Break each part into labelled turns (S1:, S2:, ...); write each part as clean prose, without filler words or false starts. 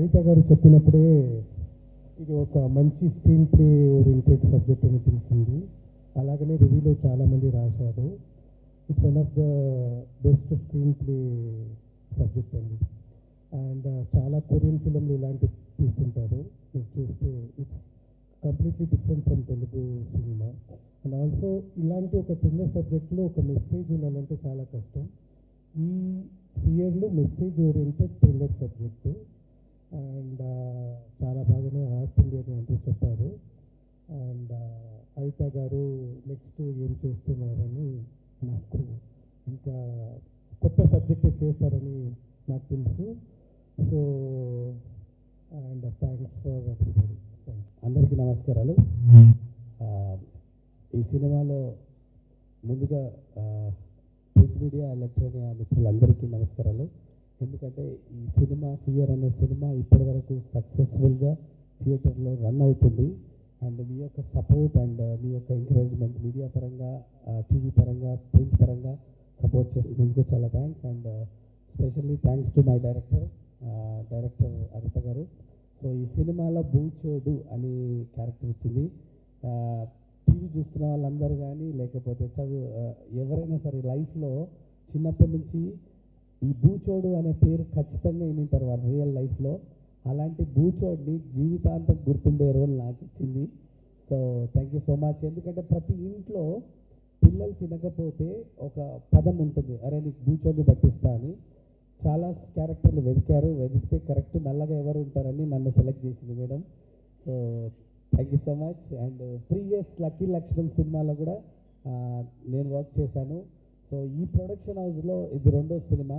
S1: హరిత గారు చెప్పినప్పుడే ఇది ఒక మంచి స్క్రీన్ ప్లే ఓరియంటెడ్ సబ్జెక్ట్ అని తెలిసింది. అలాగనే రివ్యూలో చాలామంది రాశారు. It's one of the best screen play subject అండి. అండ్ చాలా కొరియన్ ఫిల్మ్లు ఇలాంటి తీస్తుంటారు. మీరు చూస్తే it's completely different from Telugu cinema. And also ఇలాంటి ఒక థ్రిల్లర్ సబ్జెక్ట్లో ఒక మెసేజ్ ఉండాలంటే చాలా కష్టం. ఈ ఫియర్లో message oriented thriller subject. And చాలా బాగానే ఆడుతుంది అని అంటూ చెప్పారు. అండ్ హరిత గారు నెక్స్ట్ ఏం చేస్తున్నారని నాకు ఇంకా కొత్త సబ్జెక్ట్ చేస్తారని నాకు తెలుసు. So and thanks for everybody.
S2: అందరికీ నమస్కారాలు. ఈ సినిమాలో ముందుగా ప్రింట్ మీడియా ఎలక్ట్రానిక్ మిత్రులందరికీ నమస్కారాలు. ఎందుకంటే ఈ సినిమా ఫియర్ అనే సినిమా ఇప్పటివరకు సక్సెస్ఫుల్గా థియేటర్లో రన్ అవుతుంది. అండ్ మీ యొక్క సపోర్ట్ అండ్ మీ యొక్క ఎంకరేజ్మెంట్ మీడియా పరంగా, టీవీ పరంగా, ప్రింట్ పరంగా సపోర్ట్ చేసినందుకు చాలా thanks. And specially thanks to my director హరిత గారు. సో ఈ సినిమాలో బూచోడు అని క్యారెక్టర్ ఇచ్చింది. టీవీ చూస్తున్న వాళ్ళందరూ కానీ లేకపోతే ఎవరైనా సరే లైఫ్లో చిన్నప్పటి నుంచి ఈ బూచోడు అనే పేరు ఖచ్చితంగా వింటారు వాళ్ళు రియల్ లైఫ్లో. అలాంటి బూచోడ్ని జీవితాంతం గుర్తుండే రోల్ నాకు ఇచ్చింది. So thank you so much. ఎందుకంటే ప్రతి ఇంట్లో పిల్లలు తినకపోతే ఒక పదం ఉంటుంది, అరే నీకు బూచోడ్ని పట్టిస్తా అని. చాలా క్యారెక్టర్లు వెతికితే కరెక్ట్ నల్లగా ఎవరు ఉంటారని నన్ను సెలెక్ట్ చేసింది madam. So thank you so much. And previous lucky Lakshman సినిమాలో కూడా నేను వర్క్ చేశాను. సో ఈ ప్రొడక్షన్ హౌస్లో ఇది రెండో సినిమా.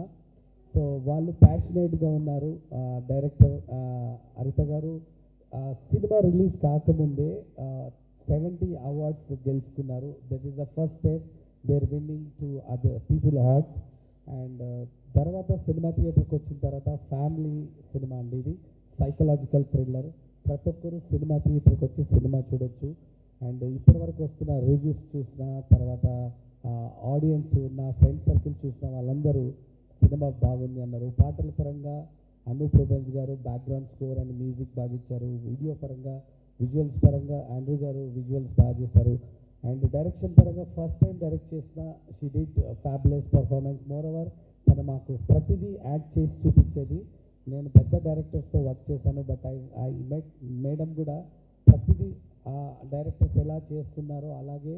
S2: సో వాళ్ళు ప్యాషనేట్గా ఉన్నారు. డైరెక్టర్ హరిత గారు సినిమా రిలీజ్ కాకముందే 70 అవార్డ్స్ గెలుచుకున్నారు. That is the first step there winning to other people hearts. And తర్వాత సినిమా థియేటర్కి వచ్చిన తర్వాత ఫ్యామిలీ సినిమా అండి. ఇది సైకలాజికల్ థ్రిల్లర్. ప్రతి ఒక్కరు సినిమా థియేటర్కి వచ్చి సినిమా చూడొచ్చు. అండ్ ఇప్పటివరకు వస్తున్న రివ్యూస్ చూసిన తర్వాత ఆడియన్స్, నా ఫ్రెండ్ సర్కిల్ చూసిన వాళ్ళందరూ సినిమా బాగుంది అన్నారు. పాటల పరంగా అనూప్ రూబెన్స్ గారు బ్యాక్గ్రౌండ్ స్కోర్ అండ్ మ్యూజిక్ బాగా ఇచ్చారు. వీడియో పరంగా, విజువల్స్ పరంగా ఆండ్రూ గారు విజువల్స్ బాగా చేశారు. అండ్ డైరెక్షన్ పరంగా ఫస్ట్ టైం డైరెక్ట్ చేసిన she did fabulous performance. More over తను మాకు ప్రతిదీ యాడ్ చేసి చూపించేది. నేను పెద్ద డైరెక్టర్స్తో వర్క్ చేశాను, బట్ ఐ మెట్ మేడం కూడా ప్రతిదీ డైరెక్టర్స్ ఎలా చేస్తున్నారో అలాగే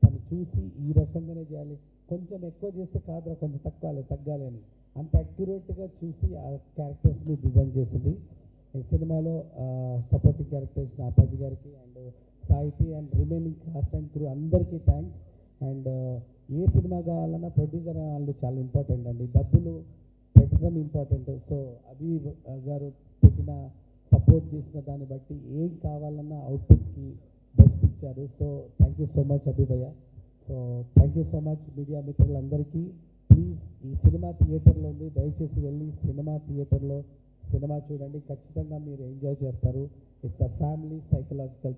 S2: తను చూసి ఈ రకంగానే చేయాలి, కొంచెం ఎక్కువ చేస్తే కాదురా కొంచెం తగ్గాలి అని అంత అక్యురేట్గా చూసి ఆ క్యారెక్టర్స్ని డిజైన్ చేసింది. ఈ సినిమాలో సపోర్టింగ్ క్యారెక్టర్స్ అప్పాజీ గారికి అండ్ సాహితీ and remaining cost and crew అందరికీ థ్యాంక్స్. అండ్ ఏ సినిమా కావాలన్నా ప్రొడ్యూసర్ వాళ్ళు చాలా ఇంపార్టెంట్ అండి. డబ్బులు పెట్టడం ఇంపార్టెంట్. సో అభి గారు పెట్టిన సపోర్ట్ చేసిన దాన్ని బట్టి ఏం కావాలన్నా అవుట్పుట్కి బెస్ట్ ఇచ్చారు. So thank you so much Abhi భయ్య. So thank you so much media మిత్రులందరికీ. ప్లీజ్ ఈ సినిమా థియేటర్లో ఉంది, దయచేసి వెళ్ళి సినిమా థియేటర్లో సినిమా చూడండి, ఖచ్చితంగా మీరు ఎంజాయ్ చేస్తారు. It's a family psychological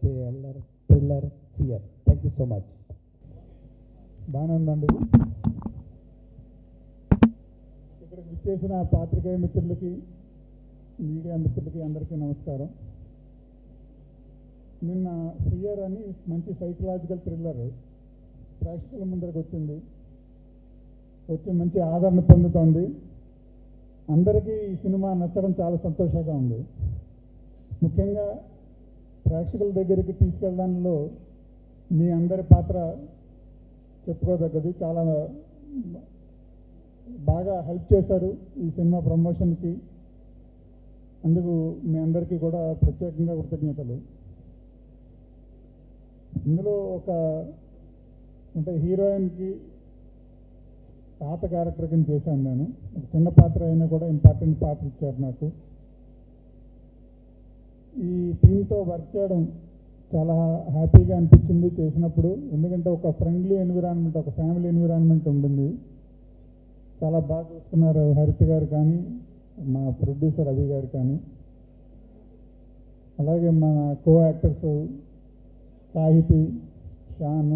S2: thriller fear. Thank you so much.
S3: బాగానే ఉందండి. ఇక్కడికి విచ్చేసిన పాత్రికేయ మిత్రులకి, మీడియా మిత్రులకి అందరికీ నమస్కారం. నిన్న ఫియర్ అని మంచి సైకలాజికల్ థ్రిల్లర్ ప్రేక్షకుల ముందరికి వచ్చి మంచి ఆదరణ పొందుతోంది. అందరికీ ఈ సినిమా నచ్చడం చాలా సంతోషంగా ఉంది. ముఖ్యంగా ప్రేక్షకుల దగ్గరికి తీసుకెళ్ళడంలో మీ అందరి పాత్ర చెప్పుకోదగ్గది. చాలా బాగా హెల్ప్ చేశారు ఈ సినిమా ప్రమోషన్కి. అందుకు మీ అందరికీ కూడా ప్రత్యేకంగా కృతజ్ఞతలు. ఇందులో అంటే హీరోయిన్కి తాత క్యారెక్టర్ కింద చేశాను నేను. చిన్న పాత్ర అయినా కూడా ఇంపార్టెంట్ పాత్ర ఇచ్చారు నాకు. ఈ టీంతో వర్క్ చేయడం చాలా హ్యాపీగా అనిపించింది చేసినప్పుడు. ఎందుకంటే ఒక ఫ్రెండ్లీ ఎన్విరాన్మెంట్, ఒక ఫ్యామిలీ ఎన్విరాన్మెంట్ ఉంటుంది. చాలా బాగా చూసుకున్నారు హరిత గారు కానీ, మా ప్రొడ్యూసర్ అభి గారు కానీ, అలాగే మన కో యాక్టర్స్ సాహితీ, షాన్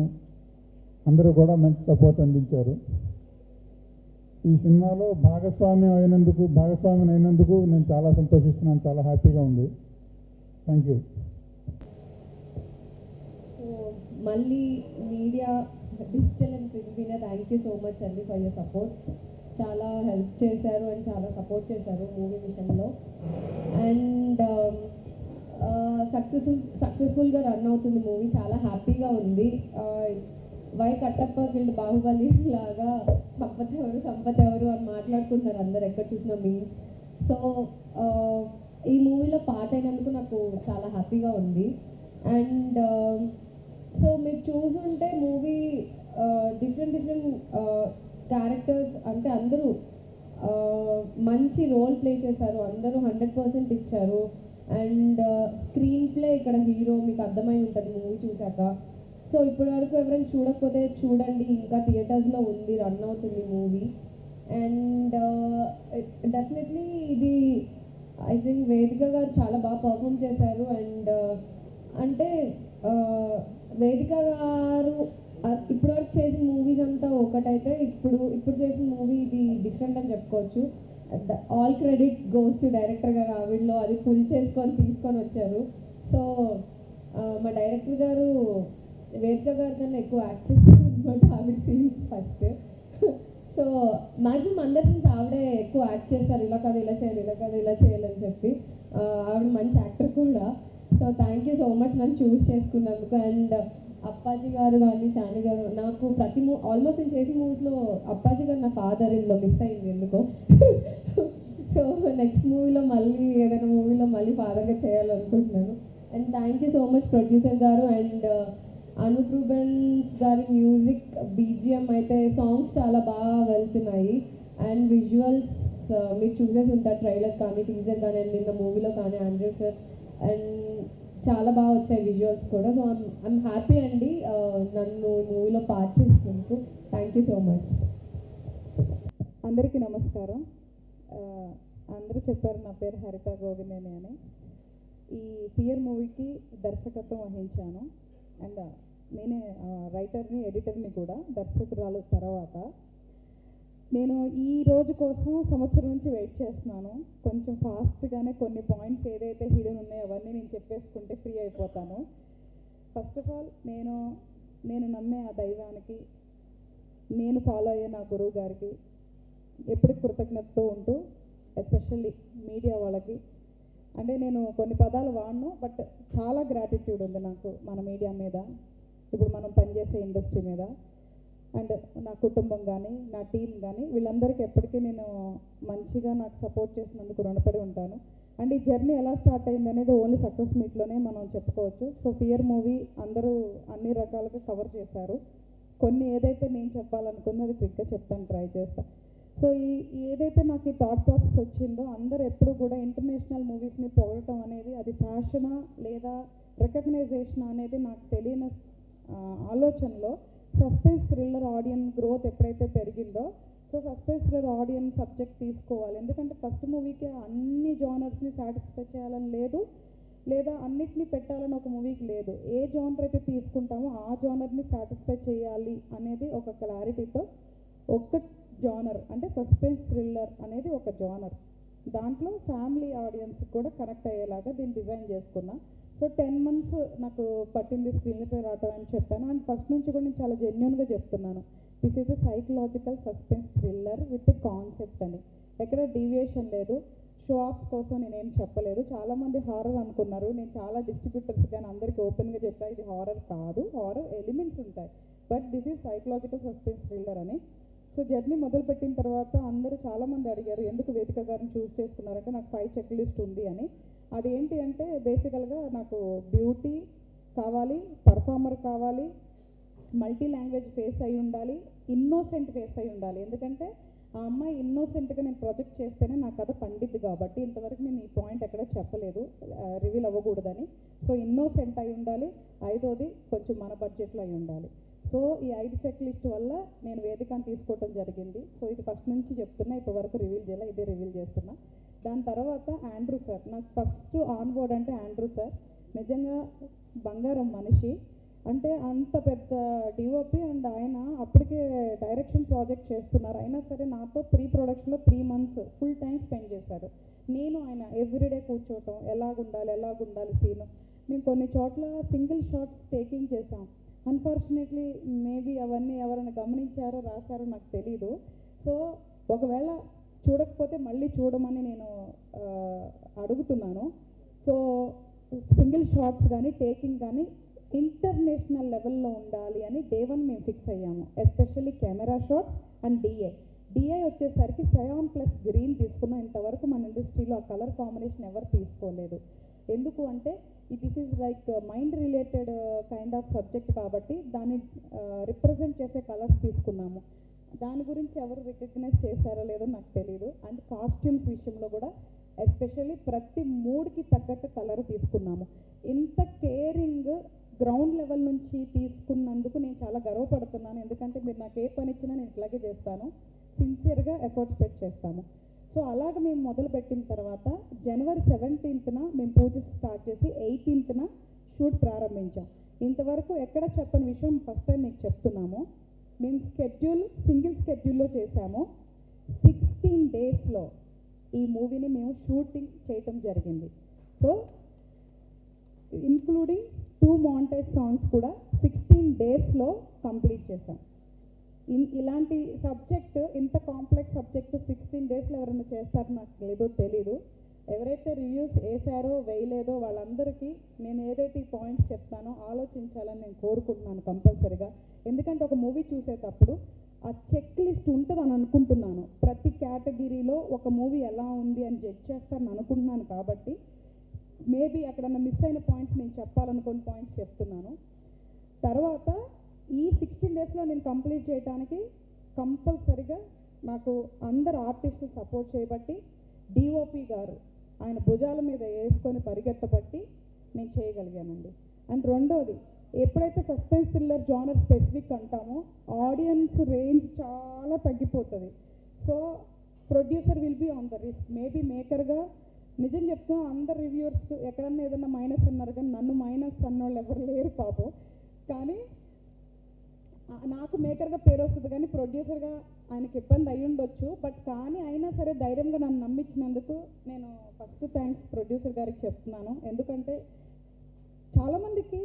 S3: అందరూ కూడా మంచి సపోర్ట్ అందించారు. ఈ సినిమాలో భాగస్వామ్యం అయినందుకు నేను చాలా సంతోషిస్తున్నాను, చాలా హ్యాపీగా ఉంది. Thank you.
S4: సో మళ్ళీ media, digital and print media, thank you so much అండి ఫర్ యూర్ సపోర్ట్. చాలా హెల్ప్ చేశారు అండ్ చాలా సపోర్ట్ చేశారు మూవీ విషయంలో. అండ్ సక్సెస్ఫుల్గా రన్ అవుతుంది మూవీ, చాలా హ్యాపీగా ఉంది. వై కట్టప్ప వీళ్ళు బాహుబలి లాగా సంపత్ ఎవరు అని మాట్లాడుకుంటున్నారు అందరు ఎక్కడ చూసిన మీమ్స్. సో ఈ మూవీలో పార్ట్ అయినందుకు నాకు చాలా హ్యాపీగా ఉంది. అండ్ సో మీరు చూసుంటే మూవీ డిఫరెంట్ క్యారెక్టర్స్, అంటే అందరూ మంచి రోల్ ప్లే చేశారు, అందరూ 100% ఇచ్చారు. అండ్ స్క్రీన్ ప్లే ఇక్కడ హీరో మీకు అర్థమై ఉంటుంది మూవీ చూశాక. సో ఇప్పటి వరకు ఎవరైనా చూడకపోతే చూడండి, ఇంకా థియేటర్స్లో ఉంది, రన్ అవుతుంది మూవీ. అండ్ డెఫినెట్లీ ఇది ఐ థింక్ వేదిక గారు చాలా బాగా పర్ఫామ్ చేశారు. అండ్ అంటే వేదిక గారు ఇప్పటివరకు చేసిన మూవీస్ అంతా ఒకటైతే ఇప్పుడు చేసిన మూవీ ఇది డిఫరెంట్ అని చెప్పుకోవచ్చు. All credit goes to director గారు. ఆవిడలో అది పుల్ చేసుకొని తీసుకొని వచ్చారు. సో మా డైరెక్టర్ గారు వేదిక గారి కన్నా ఎక్కువ యాక్ట్ చేస్తారు అనమాట ఆవిడ సీన్స్ ఫస్ట్. సో మ్యాక్సిమం అందరి సీన్స్ ఆవిడే ఎక్కువ యాక్ట్ చేస్తారు, ఇలా కాదు ఇలా చేయాలి, ఇలా కాదు ఇలా చేయాలని చెప్పి. ఆవిడ మంచి యాక్టర్ కూడా. So thank you so much నన్ను చూస్ చేసుకున్నందుకు. అండ్ అప్పాజీ గారు కానీ షాని గారు, నాకు ఆల్మోస్ట్ నేను చేసిన మూవీస్లో అప్పాజీ గారు నా ఫాదర్ ఇందులో మిస్ అయింది ఎందుకో. సో నెక్స్ట్ మూవీలో మళ్ళీ ఏదైనా మూవీలో మళ్ళీ ఫాదర్గా చేయాలనుకుంటున్నాను. And thank you so much producer గారు. అండ్ అనూప్ రూబెన్స్ గారి మ్యూజిక్, బీజిఎం అయితే సాంగ్స్ చాలా బాగా వెళ్తున్నాయి. అండ్ విజువల్స్ మీరు చూసేసి ఉంటారు, ట్రైలర్ కానీ టీజర్ కానీ, అండ్ నిన్న మూవీలో కానీ ఆండ్రూ సార్, అండ్ చాలా బాగా వచ్చాయి విజువల్స్ కూడా. సో ఐమ్ హ్యాపీ అండి నన్ను ఈ మూవీలో పార్ట్ చేసినందుకు. Thank you so much.
S5: అందరికీ నమస్కారం. అందరూ చెప్పారు నా పేరు హరిత గోగినేని అని. ఈ ఫియర్ మూవీకి దర్శకత్వం వహించాను. అండ్ నేనే రైటర్ని, ఎడిటర్ని కూడా, దర్శకురాలు తర్వాత. నేను ఈ రోజు కోసం సంవత్సరం నుంచి వెయిట్ చేస్తున్నాను. కొంచెం ఫాస్ట్గానే కొన్ని పాయింట్స్ ఏదైతే హిడెన్ ఉన్నాయో అవన్నీ నేను చెప్పేసుకుంటే ఫ్రీ అయిపోతాను. ఫస్ట్ ఆఫ్ ఆల్ నేను నమ్మే ఆ దైవానికి, నేను ఫాలో అయ్యే నా గురువు గారికి ఎప్పటికి కృతజ్ఞతతో ఉంటూ, ఎస్పెషల్లీ మీడియా వాళ్ళకి. అంటే నేను కొన్ని పదాలు వాడను, బట్ చాలా గ్రాటిట్యూడ్ ఉంది నాకు మన మీడియా మీద, ఇప్పుడు మనం పనిచేసే ఇండస్ట్రీ మీద. అండ్ నా కుటుంబం కానీ, నా టీం కానీ, వీళ్ళందరికీ ఎప్పటికీ నేను మంచిగా నాకు సపోర్ట్ చేసినందుకు రుణపడి ఉంటాను. అండ్ ఈ జర్నీ ఎలా స్టార్ట్ అయింది అనేది ఓన్లీ సక్సెస్ మీట్లోనే మనం చెప్పుకోవచ్చు. సో ఫియర్ మూవీ అందరూ అన్ని రకాలుగా కవర్ చేశారు. కొన్ని ఏదైతే నేను చెప్పాలనుకుందో అది క్విక్గా చెప్తాను, ట్రై చేస్తాను. సో ఏదైతే నాకు ఈ థాట్ ప్రాసెస్ వచ్చిందో, అందరూ ఎప్పుడు కూడా ఇంటర్నేషనల్ మూవీస్ని పొగడటం అనేది అది ఫ్యాషనా లేదా రికగ్నైజేషన్ అనేది నాకు తెలియని ఆలోచనలో సస్పెన్స్ థ్రిల్లర్ ఆడియన్స్ గ్రోత్ ఎప్పుడైతే పెరిగిందో, so suspense thriller audience subject తీసుకోవాలి. ఎందుకంటే ఫస్ట్ మూవీకి అన్ని జానర్స్ని సాటిస్ఫై చేయాలని లేదు, లేదా అన్నిటినీ పెట్టాలని ఒక మూవీకి లేదు. ఏ జానర్ అయితే తీసుకుంటామో ఆ జానర్ని సాటిస్ఫై చేయాలి అనేది ఒక క్లారిటీతో ఒక్క జానర్ అంటే సస్పెన్స్ థ్రిల్లర్ అనేది ఒక జానర్, దాంట్లో ఫ్యామిలీ ఆడియన్స్ కూడా కనెక్ట్ అయ్యేలాగా దీన్ని డిజైన్ చేసుకున్నా. సో 10 months నాకు పట్టింది స్క్రీన్ ప్లే రావటం అని చెప్పాను. అండ్ ఫస్ట్ నుంచి కూడా నేను చాలా జెన్యున్గా చెప్తున్నాను, this is a psychological suspense thriller with a concept అని. ఎక్కడ డీవియేషన్ లేదు, షో ఆఫ్స్ కోసం నేనేం చెప్పలేదు. చాలామంది హారర్ అనుకున్నారు. నేను చాలా డిస్ట్రిబ్యూటర్స్ కానీ అందరికీ ఓపెన్గా చెప్పా, ఇది హారర్ కాదు, హారర్ ఎలిమెంట్స్ ఉంటాయి, but this is psychological suspense thriller అని. సో జర్నీ మొదలుపెట్టిన తర్వాత అందరూ చాలామంది అడిగారు ఎందుకు వేదిక గారిని చూస్ చేసుకున్నారంటే నాకు 5 చెక్ లిస్ట్ ఉంది అని. అది ఏంటి అంటే బేసికల్గా నాకు బ్యూటీ కావాలి, పర్ఫార్మర్ కావాలి, మల్టీ లాంగ్వేజ్ ఫేస్ అయి ఉండాలి, ఇన్నోసెంట్ ఫేస్ అయి ఉండాలి. ఎందుకంటే ఆ అమ్మాయి ఇన్నోసెంట్గా నేను ప్రొజెక్ట్ చేస్తేనే నా కథ పండిద్ది కాబట్టి. ఇంతవరకు నేను ఈ పాయింట్ ఎక్కడ చెప్పలేదు, రివీల్ అవ్వకూడదని. సో ఇన్నోసెంట్ అయి ఉండాలి, 5వది కొంచెం మన బడ్జెట్లో అయి ఉండాలి. సో ఈ 5 చెక్ లిస్ట్ వల్ల నేను వేదికను తీసుకోవటం జరిగింది. సో ఇది ఫస్ట్ నుంచి చెప్తున్నా, ఇప్పటి వరకు రివీల్ చేయాలి, ఇదే రివీల్ చేస్తున్నా. దాని తర్వాత ఆండ్రూ సార్, నాకు ఫస్ట్ ఆన్ బోర్డ్ అంటే ఆండ్రూ సార్ నిజంగా బంగారం మనిషి. అంటే అంత పెద్ద డిఓపి అండ్ ఆయన అప్పటికే డైరెక్షన్ ప్రాజెక్ట్ చేస్తున్నారు. అయినా సరే నాతో ప్రీ ప్రొడక్షన్లో 3 months ఫుల్ టైం స్పెండ్ చేశారు. నేను ఆయన ఎవ్రీడే కూర్చోవటం, ఎలాగుండాలి సీను. మేము కొన్ని చోట్ల సింగిల్ షాట్స్ టేకింగ్ చేసాం. అన్ఫార్చునేట్లీ మేబీ అవన్నీ ఎవరైనా గమనించారో రాశారో నాకు తెలీదు. సో ఒకవేళ చూడకపోతే మళ్ళీ చూడమని నేను అడుగుతున్నాను. సో సింగిల్ షాట్స్ కానీ టేకింగ్ కానీ ఇంటర్నేషనల్ లెవెల్లో ఉండాలి అని డే 1 మేము ఫిక్స్ అయ్యాము. Especially camera shots and DI వచ్చేసరికి సయాన్ ప్లస్ గ్రీన్ తీసుకున్నాం. ఇంతవరకు మన ఇండస్ట్రీలో ఆ కలర్ కాంబినేషన్ ఎవరు తీసుకోలేదు. ఎందుకు అంటే this is like mind related kind of subject కాబట్టి దాన్ని రిప్రజెంట్ చేసే కలర్స్ తీసుకున్నాము. దాని గురించి ఎవరు రికగ్నైజ్ చేశారో లేదో నాకు తెలియదు. అండ్ కాస్ట్యూమ్స్ విషయంలో కూడా ఎస్పెషల్లీ ప్రతి మూడ్కి తగ్గట్టు కలర్ తీసుకున్నాము. ఇంత కేరింగ్ గ్రౌండ్ లెవెల్ నుంచి తీసుకున్నందుకు నేను చాలా గర్వపడుతున్నాను. ఎందుకంటే మీరు నాకు ఏ పని ఇచ్చినా నేను ఇట్లాగే చేస్తాను, సిన్సియర్గా ఎఫర్ట్స్ పెట్టి చేస్తాము. సో అలాగ మేము మొదలుపెట్టిన తర్వాత January 17th మేము పూజ స్టార్ట్ చేసి 18th షూట్ ప్రారంభించాం. ఇంతవరకు ఎక్కడ చెప్పని విషయం ఫస్ట్ టైం మీకు చెప్తున్నాము. మేము సింగిల్ స్కెడ్యూల్లో చేశాము. 16 daysలో ఈ మూవీని మేము షూటింగ్ చేయటం జరిగింది. సో ఇంక్లూడింగ్ 2 montage సాంగ్స్ కూడా 16 daysలో కంప్లీట్ చేశాం. ఇలాంటి సబ్జెక్ట్, ఇంత కాంప్లెక్స్ సబ్జెక్ట్ 16 daysలో ఎవరైనా చేస్తారో నాకు లేదో తెలీదు. ఎవరైతే రివ్యూస్ వేసారో వేయలేదో వాళ్ళందరికీ నేను ఏదైతే ఈ పాయింట్స్ చెప్తానో ఆలోచించాలని నేను కోరుకుంటున్నాను కంపల్సరీగా. ఎందుకంటే ఒక మూవీ చూసేటప్పుడు ఆ చెక్ లిస్ట్ ఉంటుందని అనుకుంటున్నాను. ప్రతి కేటగిరీలో ఒక మూవీ ఎలా ఉంది అని జడ్జ్ చేస్తారని అనుకుంటున్నాను. కాబట్టి మేబీ అక్కడన్నా మిస్ అయిన పాయింట్స్ నేను చెప్పాలనుకున్న పాయింట్స్ చెప్తున్నాను. తర్వాత ఈ 16 daysలో నేను కంప్లీట్ చేయడానికి కంపల్సరిగా నాకు అందరు ఆర్టిస్టులు సపోర్ట్ చేయబట్టి, డిఓపి గారు ఆయన భుజాల మీద వేసుకొని పరిగెత్తబట్టి నేను చేయగలిగానండి. అండ్ రెండోది, ఎప్పుడైతే సస్పెన్స్ థ్రిల్లర్ జానర్ స్పెసిఫిక్ అంటామో ఆడియన్స్ రేంజ్ చాలా తగ్గిపోతుంది. So producer will be on the risk. Maybe మేకర్గా నిజం చెప్తున్నా, అందరు రివ్యూవర్స్ ఎక్కడన్నా ఏదన్నా మైనస్ అన్నారు కానీ నన్ను మైనస్ అన్నోళ్ళు ఎవరు లేరు పాపం. కానీ నాకు మేకర్గా పేరు వస్తుంది కానీ ప్రొడ్యూసర్గా ఆయనకి ఇబ్బంది అయి ఉండొచ్చు. బట్ కానీ అయినా సరే ధైర్యంగా నన్ను నమ్మించినందుకు నేను ఫస్ట్ థ్యాంక్స్ ప్రొడ్యూసర్ గారికి చెప్తున్నాను. ఎందుకంటే చాలామందికి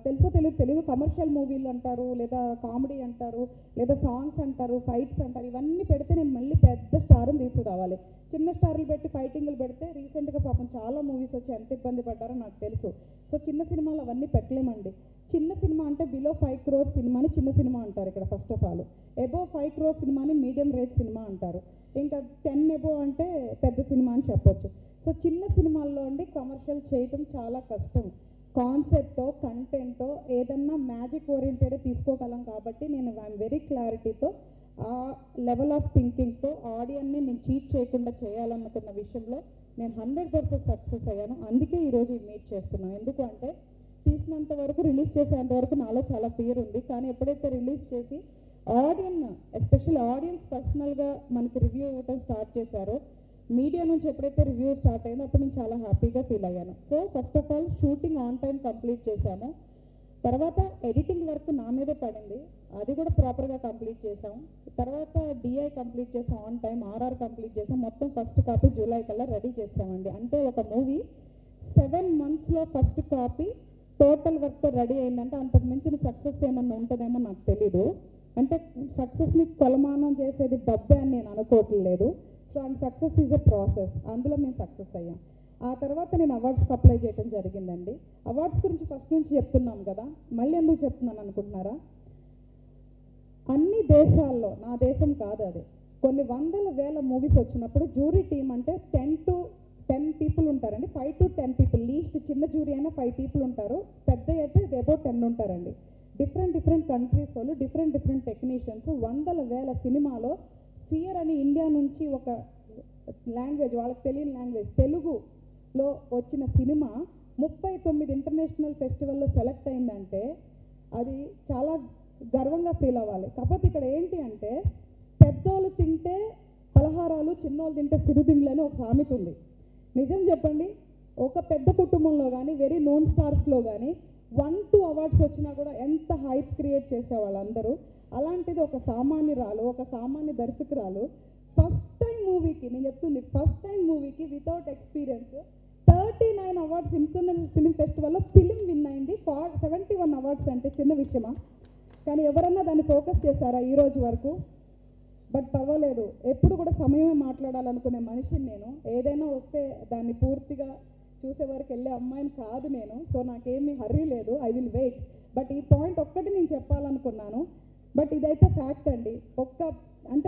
S5: తెలుసో తెలియదు కమర్షియల్ మూవీలు అంటారు, లేదా కామెడీ అంటారు, లేదా సాంగ్స్ అంటారు, ఫైట్స్ అంటారు. ఇవన్నీ పెడితే నేను మళ్ళీ పెద్ద స్టార్ని తీసుకురావాలి. చిన్న స్టార్లు పెట్టి ఫైటింగ్లు పెడితే రీసెంట్గా పాపం చాలా మూవీస్ వచ్చి ఎంత ఇబ్బంది పడ్డారో నాకు తెలుసు. సో చిన్న సినిమాలు అవన్నీ పెట్టలేమండి. చిన్న సినిమా అంటే బిలో 5 crores సినిమాని చిన్న సినిమా అంటారు ఇక్కడ first of all. Above 5 crores సినిమాని మీడియం రేంజ్ సినిమా అంటారు. ఇంకా 10 above అంటే పెద్ద సినిమా అని చెప్పొచ్చు. సో చిన్న సినిమాల్లో అండి కమర్షియల్ చేయటం చాలా కష్టం. కాన్సెప్టో కంటెంటో ఏదన్నా మ్యాజిక్ ఓరియంటెడ్ తీసుకోగలం. కాబట్టి నేను వెరీ క్లారిటీతో ఆ లెవెల్ ఆఫ్ థింకింగ్తో ఆడియన్ని నేను చీట్ చేయకుండా చేయాలనుకున్న విషయంలో నేను 100% సక్సెస్ అయ్యాను. అందుకే ఈరోజు మీట్ చేస్తున్నాను. ఎందుకు అంటే తీసినంత వరకు, రిలీజ్ చేసేంత వరకు నాలో చాలా ఫియర్ ఉంది. కానీ ఎప్పుడైతే రిలీజ్ చేసి ఎస్పెషల్లీ ఆడియన్స్ పర్సనల్గా మనకి రివ్యూ ఇవ్వటం స్టార్ట్ చేశారో, మీడియా నుంచి ఎప్పుడైతే రివ్యూ స్టార్ట్ అయిందో అప్పుడు నేను చాలా హ్యాపీగా ఫీల్ అయ్యాను. So first of all shooting on time complete చేశాము. తర్వాత ఎడిటింగ్ వర్క్ నా మీదే పడింది, అది కూడా ప్రాపర్గా కంప్లీట్ చేసాం. తర్వాత డిఐ కంప్లీట్ చేసాం ఆన్ టైం, ఆర్ఆర్ కంప్లీట్ చేసాం. మొత్తం ఫస్ట్ కాపీ జూలై కల్లా రెడీ చేస్తామండి. అంటే ఒక మూవీ 7 monthsలో ఫస్ట్ కాపీ టోటల్ వర్క్తో రెడీ అయిందంటే అంతకు మించిన సక్సెస్ ఏమన్నా ఉంటుందేమో నాకు తెలీదు. అంటే సక్సెస్ని కొలమానం చేసేది డబ్బే అని నేను అనుకోవట్లేదు. So and success is a process. అందులో మేము సక్సెస్ అయ్యాం. ఆ తర్వాత నేను అవార్డ్స్కి అప్లై చేయడం జరిగిందండి. అవార్డ్స్ గురించి ఫస్ట్ నుంచి చెప్తున్నాం కదా, మళ్ళీ ఎందుకు చెప్తున్నాను అనుకుంటున్నారా? అన్ని దేశాల్లో, నా దేశం కాదు అది, కొన్ని 100,000 మూవీస్ వచ్చినప్పుడు జ్యూరీ టీం అంటే 10 to 10 people ఉంటారండి. 5 to 10 people లీస్ట్. చిన్న జ్యూరీ అయినా 5 people ఉంటారు, పెద్ద అయితే అబౌట్ 10 ఉంటారండి. డిఫరెంట్ కంట్రీస్ వాళ్ళు, డిఫరెంట్ టెక్నీషియన్స్. 100,000 సినిమాలో ఫియర్ అని ఇండియా నుంచి ఒక లాంగ్వేజ్, వాళ్ళకి తెలియని లాంగ్వేజ్, తెలుగులో వచ్చిన సినిమా 39 ఇంటర్నేషనల్ ఫెస్టివల్లో సెలెక్ట్ అయిందంటే అది చాలా గర్వంగా ఫీల్ అవ్వాలి. కాకపోతే ఇక్కడ ఏంటి అంటే పెద్దోళ్ళు తింటే పలహారాలు, చిన్నోళ్ళు తింటే సిరుదిండ్లు అని ఒక సామెత ఉంది. నిజం చెప్పండి, ఒక పెద్ద కుటుంబంలో కానీ వెరీ నోన్ స్టార్స్లో కానీ 1-2 అవార్డ్స్ వచ్చినా కూడా ఎంత హైప్ క్రియేట్ చేసేవాళ్ళు అందరూ. అలాంటిది ఒక సామాన్యురాలు, ఒక సామాన్య దర్శకురాలు ఫస్ట్ టైం మూవీకి, నేను చెప్తుంది ఫస్ట్ టైం మూవీకి without experience 39 awards international film ఫెస్టివల్లో ఫిలిం విన్ అయింది. 71 అవార్డ్స్ అంటే చిన్న విషయమా? కానీ ఎవరన్నా దాన్ని ఫోకస్ చేశారా ఈ రోజు వరకు? బట్ పర్వాలేదు, ఎప్పుడు కూడా సమయమే మాట్లాడాలనుకునే మనిషిని నేను. ఏదైనా వస్తే దాన్ని పూర్తిగా చూసే వరకు వెళ్ళే అమ్మాయిని కాదు నేను. సో నాకేమీ హర్రీ లేదు, ఐ విల్ వెయిట్. బట్ ఈ పాయింట్ ఒక్కటి నేను చెప్పాలనుకున్నాను. బట్ ఇదైతే ఫ్యాక్ట్ అండి.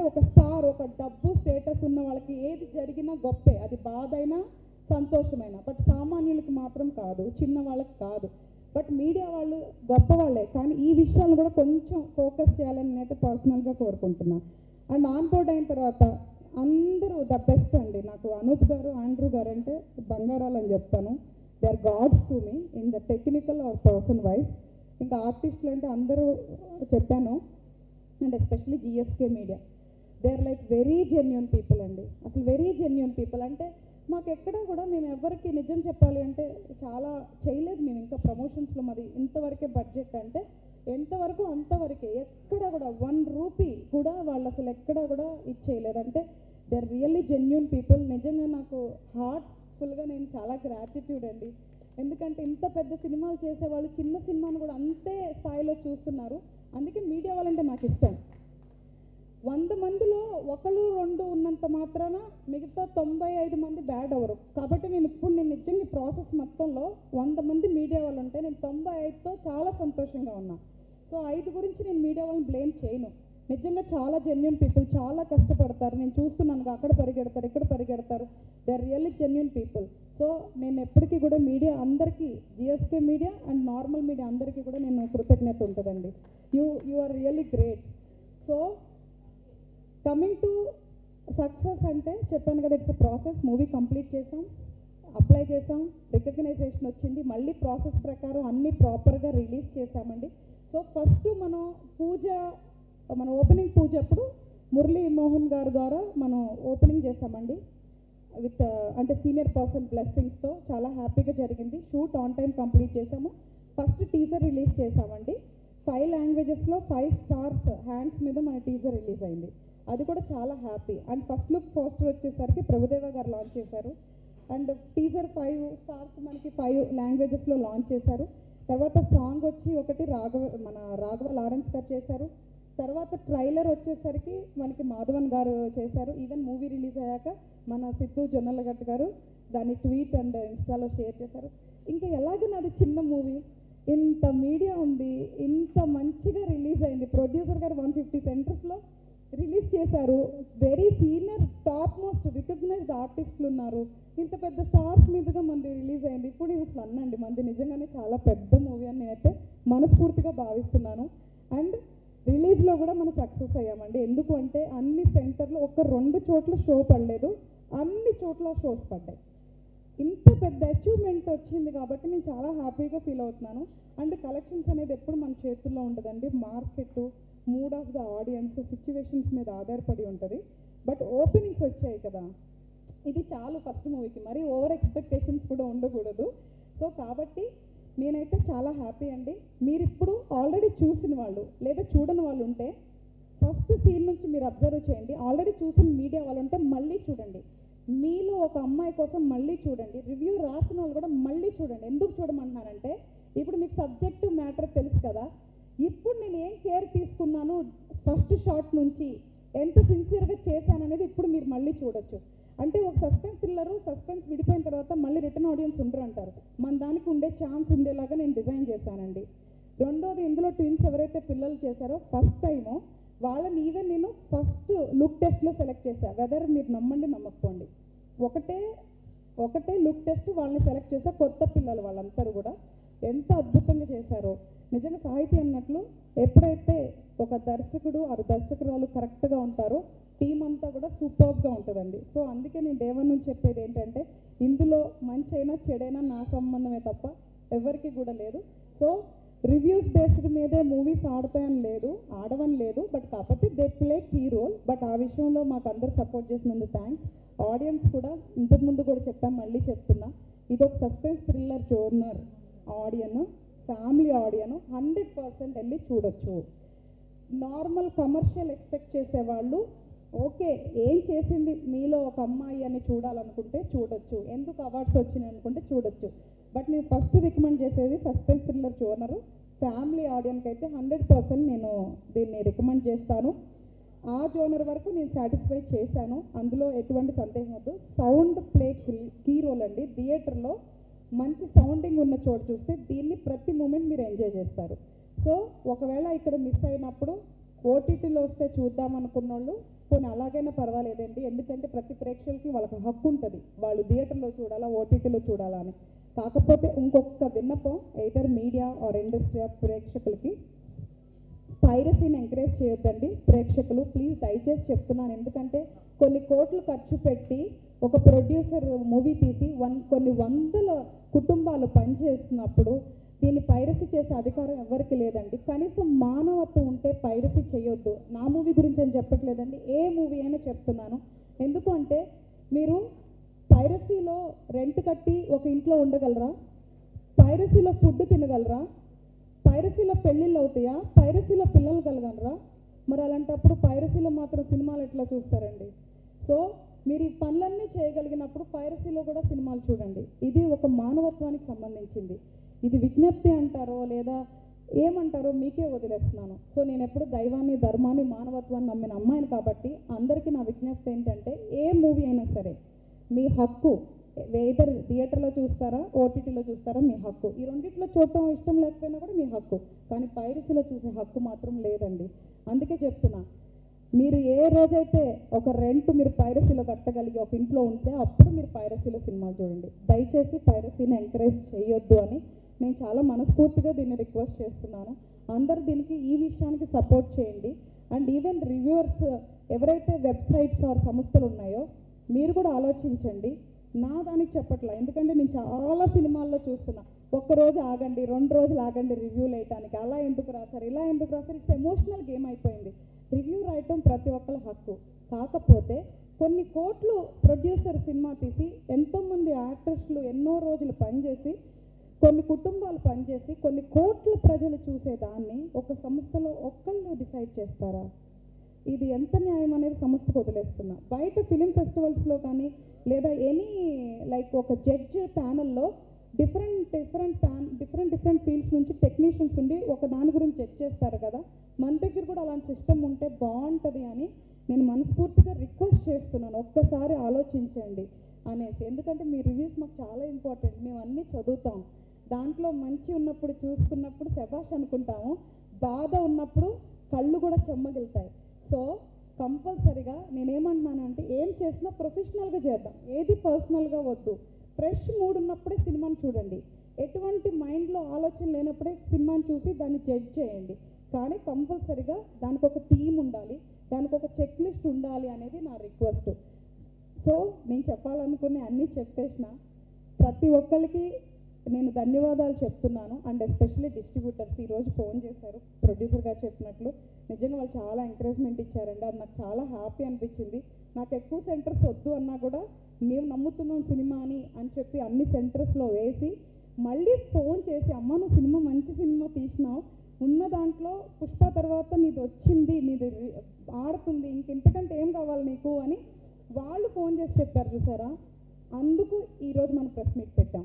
S5: ఒక స్టార్, ఒక డబ్బు స్టేటస్ ఉన్న వాళ్ళకి ఏది జరిగినా గొప్పే, అది బాధ అయినా సంతోషమైన. బట్ సామాన్యులకి మాత్రం కాదు, చిన్న వాళ్ళకి కాదు. బట్ మీడియా వాళ్ళు గొప్ప వాళ్ళే, కానీ ఈ విషయాలను కూడా కొంచెం ఫోకస్ చేయాలని నేనైతే పర్సనల్గా కోరుకుంటున్నాను. అండ్ ఆన్ బోర్డ్ అయిన తర్వాత అందరూ ద బెస్ట్ అండి. నాకు అనూప్ గారు, ఆండ్రూ గారు అంటే బంగారాలు అని చెప్తాను. They are gods to me in the technical or person wise. ఇంకా ఆర్టిస్టులు అంటే అందరూ చెప్పాను, and especially GSK media, they are like very genuine people అండి. అసలు వెరీ జెన్యూన్ పీపుల్. అంటే మాకు ఎక్కడా కూడా మేము ఎవరికి నిజం చెప్పాలి అంటే చాలా చేయలేదు. మేము ఇంకా ప్రమోషన్స్లో మాది ఇంతవరకే బడ్జెట్, అంటే ఎంతవరకు అంతవరకే. ఎక్కడ కూడా 1 రూపీ కూడా వాళ్ళు అసలు ఎక్కడా కూడా ఇచ్చేయలేదు. అంటే they are really genuine people. నిజంగా నాకు హార్ట్ఫుల్గా నేను చాలా గ్రాటిట్యూడ్ అండి. ఎందుకంటే ఇంత పెద్ద సినిమాలు చేసేవాళ్ళు చిన్న సినిమాను కూడా అంతే స్థాయిలో చూస్తున్నారు. అందుకే మీడియా వాళ్ళంటే నాకు ఇష్టం. 100 మందిలో 1-2 ఉన్నంత మాత్రాన మిగతా 95 మంది బ్యాడ్ అవ్వరు. కాబట్టి నేను నిజంగా ప్రాసెస్ మొత్తంలో 100 మంది మీడియా వాళ్ళు ఉంటే నేను 95తో చాలా సంతోషంగా ఉన్నా. సో 5 గురించి నేను మీడియా వాళ్ళని బ్లేమ్ చేయను. నిజంగా చాలా జెన్యూన్ పీపుల్, చాలా కష్టపడతారు. నేను చూస్తున్నాను, అక్కడ పరిగెడతారు, ఇక్కడ పరిగెడతారు. They are really genuine people. So నేను ఎప్పటికీ కూడా మీడియా అందరికీ, GSK media and normal media అందరికీ కూడా నేను కృతజ్ఞత ఉంటుందండి. You are really great. So coming to success అంటే చెప్పాను కదా, it's a process. Movie complete చేసాం, అప్లై చేసాం, రికగ్నైజేషన్ వచ్చింది. మళ్ళీ ప్రాసెస్ ప్రకారం అన్నీ ప్రాపర్గా రిలీజ్ చేసామండి. సో ఫస్ట్ మన ఓపెనింగ్ పూజ అప్పుడు మురళీ మోహన్ గారి ద్వారా మనం ఓపెనింగ్ చేసామండి. అంటే సీనియర్ పర్సన్ బ్లెస్సింగ్స్తో చాలా హ్యాపీగా జరిగింది. షూట్ ఆన్ టైం కంప్లీట్ చేసాము. ఫస్ట్ టీజర్ రిలీజ్ చేసామండి. 5 లాంగ్వేజెస్లో 5 స్టార్స్ హ్యాండ్స్ మీద మన టీజర్ రిలీజ్ అయింది. అది కూడా చాలా happy. And first look poster వచ్చేసరికి ప్రభుదేవ గారు లాంచ్ చేశారు. అండ్ టీజర్ 5 స్టార్స్ మనకి 5 లాంగ్వేజెస్లో లాంచ్ చేశారు. తర్వాత సాంగ్ వచ్చి ఒకటి రాఘవ లారెన్స్ గారు చేశారు. తర్వాత ట్రైలర్ వచ్చేసరికి మనకి మాధవన్ గారు చేశారు. ఈవెన్ మూవీ రిలీజ్ అయ్యాక మన సిద్ధు జొన్నలగడ్డ గారు దాన్ని ట్వీట్ అండ్ ఇన్స్టాలో షేర్ చేశారు. ఇంకా ఎలాగైనా అది చిన్న మూవీ, ఇంత మీడియా ఉంది, ఇంత మంచిగా రిలీజ్ అయింది. ప్రొడ్యూసర్ గారు 150 సెంటర్స్లో రిలీజ్ చేశారు. Very senior top most recognised ఆర్టిస్టులు ఉన్నారు. ఇంత పెద్ద స్టార్స్ మీదుగా మంది రిలీజ్ అయింది. ఇప్పుడు ఇది అసలు అన్నండి, మంది నిజంగానే చాలా పెద్ద మూవీ అని నేనైతే మనస్ఫూర్తిగా భావిస్తున్నాను. అండ్ రిలీజ్లో కూడా మనం సక్సెస్ అయ్యామండి. ఎందుకు అంటే అన్ని సెంటర్లో 1-2 చోట్ల షో పడలేదు, అన్ని చోట్ల షోస్ పడ్డాయి. ఇంత పెద్ద అచీవ్మెంట్ వచ్చింది కాబట్టి నేను చాలా హ్యాపీగా ఫీల్ అవుతున్నాను. అండ్ కలెక్షన్స్ అనేది ఎప్పుడు మన చేతుల్లో ఉండదండి. Market, mood of the audience, situations మీద ఆధారపడి ఉంటుంది. బట్ ఓపెనింగ్స్ వచ్చాయి కదా, ఇది చాలు ఫస్ట్ మూవీకి. మరి ఓవర్ ఎక్స్పెక్టేషన్స్ కూడా ఉండకూడదు. సో కాబట్టి నేనైతే చాలా హ్యాపీ అండి. మీరు ఇప్పుడు ఆల్రెడీ చూసిన వాళ్ళు లేదా చూడని వాళ్ళు ఉంటే ఫస్ట్ సీన్ నుంచి మీరు అబ్జర్వ్ చేయండి. ఆల్రెడీ చూసిన మీడియా వాళ్ళు ఉంటే మళ్ళీ చూడండి. మీలో ఒక అమ్మాయి కోసం మళ్ళీ చూడండి. రివ్యూ రాసిన వాళ్ళు కూడా మళ్ళీ చూడండి. ఎందుకు చూడమంటున్నానంటే ఇప్పుడు మీకు సబ్జెక్టు మ్యాటర్ తెలుసు కదా. ఇప్పుడు నేను ఏం కేర్ తీసుకున్నాను ఫస్ట్ షాట్ నుంచి, ఎంత సిన్సియర్గా చేశాననేది ఇప్పుడు మీరు మళ్ళీ చూడొచ్చు. అంటే ఒక సస్పెన్స్ థ్రిల్లరు, సస్పెన్స్ విడిపోయిన తర్వాత మళ్ళీ రిటర్న్ ఆడియన్స్ ఉండరు అంటారు. మన దానికి ఉండే ఛాన్స్ ఉండేలాగా నేను డిజైన్ చేశానండి. రెండోది, ఇందులో ట్విన్స్ ఎవరైతే పిల్లలు చేశారో ఫస్ట్ టైము వాళ్ళని ఈవెన్ నేను ఫస్ట్ లుక్ టెస్ట్లో సెలెక్ట్ చేశాను. వెదర్ మీరు నమ్మండి నమ్మకపోండి, ఒకటే లుక్ టెస్ట్ వాళ్ళని సెలెక్ట్ చేశా. కొత్త పిల్లలు వాళ్ళందరూ కూడా ఎంత అద్భుతంగా చేశారో. నిజంగా సాహితీ అన్నట్లు ఎప్పుడైతే ఒక దర్శకుడు ఆరు దర్శకురాలు కరెక్ట్గా ఉంటారో టీం అంతా కూడా సూపర్గా ఉంటుందండి. సో అందుకే నేను డే 1 నుంచి చెప్పేది ఏంటంటే ఇందులో మంచి అయినా చెడైనా నా సంబంధమే తప్ప ఎవరికి కూడా లేదు. సో రివ్యూస్ బేస్డ్ మీదే మూవీస్ ఆడతాయని లేదు, ఆడవని లేదు. బట్ కాకపోతే they play key role. But ఆ విషయంలో మాకు అందరు సపోర్ట్ చేసినందుకు థ్యాంక్స్. ఆడియన్స్ కూడా ఇంతకుముందు కూడా చెప్పాం, మళ్ళీ చెప్తున్నా, ఇది ఒక సస్పెన్స్ థ్రిల్లర్ జోనర్ ఆడియన్ ఫ్యామిలీ ఆడియన్ 100% వెళ్ళి చూడొచ్చు. నార్మల్ కమర్షియల్ ఎక్స్పెక్ట్ చేసేవాళ్ళు ఓకే ఏం చేసింది మీలో ఒక అమ్మాయి అని చూడాలనుకుంటే చూడొచ్చు, ఎందుకు అవార్డ్స్ వచ్చినాయి అనుకుంటే చూడొచ్చు. బట్ నేను ఫస్ట్ రికమెండ్ చేసేది సస్పెన్స్ థ్రిల్లర్ జోనరు. ఫ్యామిలీ ఆడియన్కి అయితే 100% నేను దీన్ని రికమెండ్ చేస్తాను. ఆ జోనర్ వరకు నేను సాటిస్ఫై చేశాను, అందులో ఎటువంటి సందేహం వద్దు. సౌండ్ ప్లే కీ రోల్ అండి. థియేటర్లో మంచి సౌండింగ్ ఉన్న చోటు చూస్తే దీన్ని ప్రతి మూమెంట్ మీరు ఎంజాయ్ చేస్తారు. సో ఒకవేళ ఇక్కడ మిస్ అయినప్పుడు ఓటీటీలో వస్తే చూద్దాం అనుకున్న వాళ్ళు కొన్ని అలాగైనా పర్వాలేదండి, ఎందుకంటే ప్రతి ప్రేక్షకులకి వాళ్ళకి హక్కు ఉంటుంది, వాళ్ళు థియేటర్లో చూడాలా ఓటీటీలో చూడాలా అని. కాకపోతే ఇంకొక విన్నపం ఎయిదర్ మీడియా ఆర్ ఇండస్ట్రీ ప్రేక్షకులకి, పైరసీని ఎంకరేజ్ చేయొద్దండి ప్రేక్షకులు, ప్లీజ్ దయచేసి చెప్తున్నాను. ఎందుకంటే కొన్ని కోట్లు ఖర్చు పెట్టి ఒక ప్రొడ్యూసర్ మూవీ తీసి కొన్ని వందల కుటుంబాలు పనిచేస్తున్నప్పుడు దీన్ని పైరసీ చేసే అధికారం ఎవరికి లేదండి. కనీసం మానవత్వం ఉంటే పైరసీ చేయొద్దు. నా మూవీ గురించి అని చెప్పట్లేదండి, ఏ మూవీ అయినా చెప్తున్నాను. ఎందుకంటే మీరు పైరసీలో రెంట్ కట్టి ఒక ఇంట్లో ఉండగలరా? పైరసీలో ఫుడ్ తినగలరా? పైరసీలో పెళ్ళిళ్ళు అవుతాయా? పైరసీలో పిల్లలు కలగలరా? మరి అలాంటప్పుడు పైరసీలో మాత్రం సినిమాలు ఎట్లా చూస్తారండి? సో మీరు ఈ పనులన్నీ చేయగలిగినప్పుడు పైరసీలో కూడా సినిమాలు చూడండి. ఇది ఒక మానవత్వానికి సంబంధించింది. ఇది విజ్ఞప్తి అంటారో లేదా ఏమంటారో మీకే వదిలేస్తున్నాను. సో నేను ఎప్పుడు దైవాన్ని, ధర్మాన్ని, మానవత్వాన్ని నమ్మిన అమ్మాయిని కాబట్టి అందరికీ నా విజ్ఞప్తి ఏంటంటే ఏ మూవీ అయినా సరే మీ హక్కు, వెదర్ థియేటర్లో చూస్తారా ఓటీటీలో చూస్తారా మీ హక్కు. ఈ రెండిట్లో చూడటం ఇష్టం లేకపోయినా కూడా మీ హక్కు, కానీ పైరసీలో చూసే హక్కు మాత్రం లేదండి. అందుకే చెప్తున్నా, మీరు ఏ రోజైతే ఒక రెంట్ మీరు పైరసీలో కట్టగలిగి ఒక ఇంట్లో ఉంటే అప్పుడు మీరు పైరసీలో సినిమాలు చూడండి. దయచేసి పైరసీని ఎంకరేజ్ చేయొద్దు అని నేను చాలా మనస్ఫూర్తిగా దీన్ని రిక్వెస్ట్ చేస్తున్నాను. అందరూ దీనికి ఈ విషయానికి సపోర్ట్ చేయండి. అండ్ ఈవెన్ రివ్యూవర్స్ ఎవరైతే వెబ్సైట్స్ ఆర్ సంస్థలు ఉన్నాయో మీరు కూడా ఆలోచించండి. నా దానికి చెప్పట్లా, ఎందుకంటే నేను చాలా సినిమాల్లో చూస్తున్నా, ఒక్కరోజు ఆగండి, 2 రోజులు ఆగండి రివ్యూలు వేయటానికి, అలా ఎందుకు రాశారు, ఇలా ఎందుకు రాశారు. ఇట్స్ ఎమోషనల్ గేమ్ అయిపోయింది. రివ్యూ రాయటం ప్రతి ఒక్కరి హక్కు. కాకపోతే కొన్ని కోట్లు ప్రొడ్యూసర్ సినిమా తీసి ఎంతోమంది యాక్టర్స్లు ఎన్నో రోజులు పనిచేసి కొన్ని కుటుంబాలు పనిచేసి కొన్ని కోట్ల ప్రజలు చూసేదాన్ని ఒక సంస్థలో ఒక్కళ్ళు డిసైడ్ చేస్తారా? ఇది ఎంత న్యాయం అనేది సంస్థకు వదిలేస్తున్నా. బయట ఫిలిం ఫెస్టివల్స్లో కానీ లేదా ఎనీ లైక్ ఒక జడ్జ్ ప్యానల్లో డిఫరెంట్ ఫీల్డ్స్ నుంచి టెక్నీషియన్స్ ఉండి ఒక దాని గురించి జడ్జ్ చేస్తారు కదా, మన దగ్గర కూడా అలాంటి సిస్టమ్ ఉంటే బాగుంటుంది అని నేను మనస్ఫూర్తిగా రిక్వెస్ట్ చేస్తున్నాను. ఒక్కసారి ఆలోచించండి అనేసి, ఎందుకంటే మీ రివ్యూస్ మాకు చాలా ఇంపార్టెంట్. మేము అన్నీ చదువుతాం, దాంట్లో మంచి ఉన్నప్పుడు చూసుకున్నప్పుడు శభాష్ అనుకుంటాము, బాధ ఉన్నప్పుడు కళ్ళు కూడా చెమ్మగిలుతాయి. సో కంపల్సరిగా నేనేమంటున్నాను అంటే ఏం చేసినా ప్రొఫెషనల్గా చేద్దాం, ఏది పర్సనల్గా వద్దు. ఫ్రెష్ మూడ్ ఉన్నప్పుడే సినిమాని చూడండి, ఎటువంటి మైండ్లో ఆలోచన లేనప్పుడే సినిమాని చూసి దాన్ని జడ్జ్ చేయండి. కానీ కంపల్సరిగా దానికి ఒక టీం ఉండాలి, దానికి ఒక చెక్ లిస్ట్ ఉండాలి అనేది నా రిక్వెస్ట్. సో నేను చెప్పాలనుకునే అన్నీ చెప్పేసిన ప్రతి ఒక్కరికి నేను ధన్యవాదాలు చెప్తున్నాను. అండ్ ఎస్పెషల్లీ డిస్ట్రిబ్యూటర్స్ ఈరోజు ఫోన్ చేశారు, ప్రొడ్యూసర్ గారు చెప్పినట్లు నిజంగా వాళ్ళు చాలా ఎంకరేజ్మెంట్ ఇచ్చారండి. అది నాకు చాలా హ్యాపీ అనిపించింది. నాకు ఎక్కువ సెంటర్స్ వద్దు అన్నా కూడా మేము నమ్ముతున్నాం సినిమా అని చెప్పి అన్ని సెంటర్స్లో వేసి మళ్ళీ ఫోన్ చేసి, అమ్మ నువ్వు సినిమా మంచి సినిమా తీసినావు, ఉన్న దాంట్లో పుష్ప తర్వాత నీది వచ్చింది, నీది ఆడుతుంది, ఇంకెంతకంటే ఏం కావాలి నీకు అని వాళ్ళు ఫోన్ చేసి చెప్పారు చూసారా. అందుకు ఈరోజు మనం ప్రెస్ మీట్ పెట్టాం.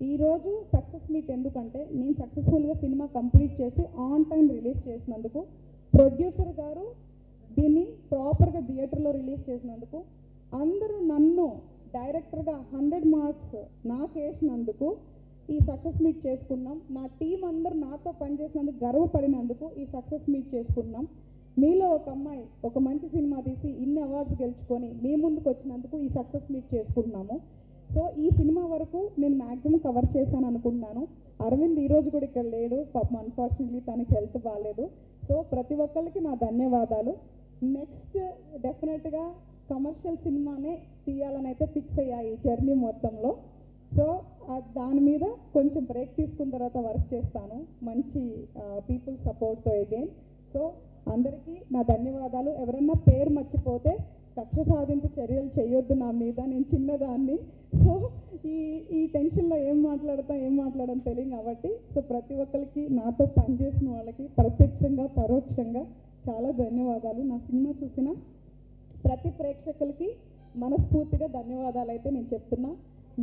S5: ఈరోజు సక్సెస్ మీట్ ఎందుకంటే నేను సక్సెస్ఫుల్గా సినిమా కంప్లీట్ చేసి ఆన్ టైం రిలీజ్ చేసినందుకు, ప్రొడ్యూసర్ గారు దీన్ని ప్రాపర్గా థియేటర్లో రిలీజ్ చేసినందుకు, అందరూ నన్ను డైరెక్టర్గా 100 మార్క్స్ నాకు వేసినందుకు ఈ సక్సెస్ మీట్ చేసుకున్నాం. నా టీం అందరూ నాతో పనిచేసినందుకు గర్వపడినందుకు ఈ సక్సెస్ మీట్ చేసుకున్నాం. మీలో ఒక అమ్మాయి ఒక మంచి సినిమా తీసి ఇన్ని అవార్డ్స్ గెలుచుకొని మీ ముందుకు వచ్చినందుకు ఈ సక్సెస్ మీట్ చేసుకుంటున్నాము. సో ఈ సినిమా వరకు నేను మ్యాక్సిమం కవర్ చేశాను అనుకుంటున్నాను. అరవింద్ ఈరోజు కూడా ఇక్కడ లేడు, పాపం అన్ఫార్చునేట్లీ తనకి హెల్త్ బాగాలేదు. సో ప్రతి ఒక్కరికి నా ధన్యవాదాలు. నెక్స్ట్ డెఫినెట్గా కమర్షియల్ సినిమానే తీయాలని అయితే ఫిక్స్ అయ్యా ఈ జర్నీ మొత్తంలో. సో దాని మీద కొంచెం బ్రేక్ తీసుకున్న తర్వాత వర్క్ చేస్తాను మంచి పీపుల్ సపోర్ట్తో అగైన్. సో అందరికీ నా ధన్యవాదాలు. ఎవరన్నా పేరు మర్చిపోతే కక్ష సాధింపు చర్యలు చేయొద్దు నా మీద, నేను చిన్నదాన్ని. సో ఈ టెన్షన్లో ఏం మాట్లాడని తెలియదు కాబట్టి, సో ప్రతి ఒక్కరికి నాతో పనిచేసిన వాళ్ళకి ప్రత్యక్షంగా పరోక్షంగా చాలా ధన్యవాదాలు. నా సినిమా చూసిన ప్రతి ప్రేక్షకులకి మనస్ఫూర్తిగా ధన్యవాదాలు అయితే నేను చెప్తున్నా.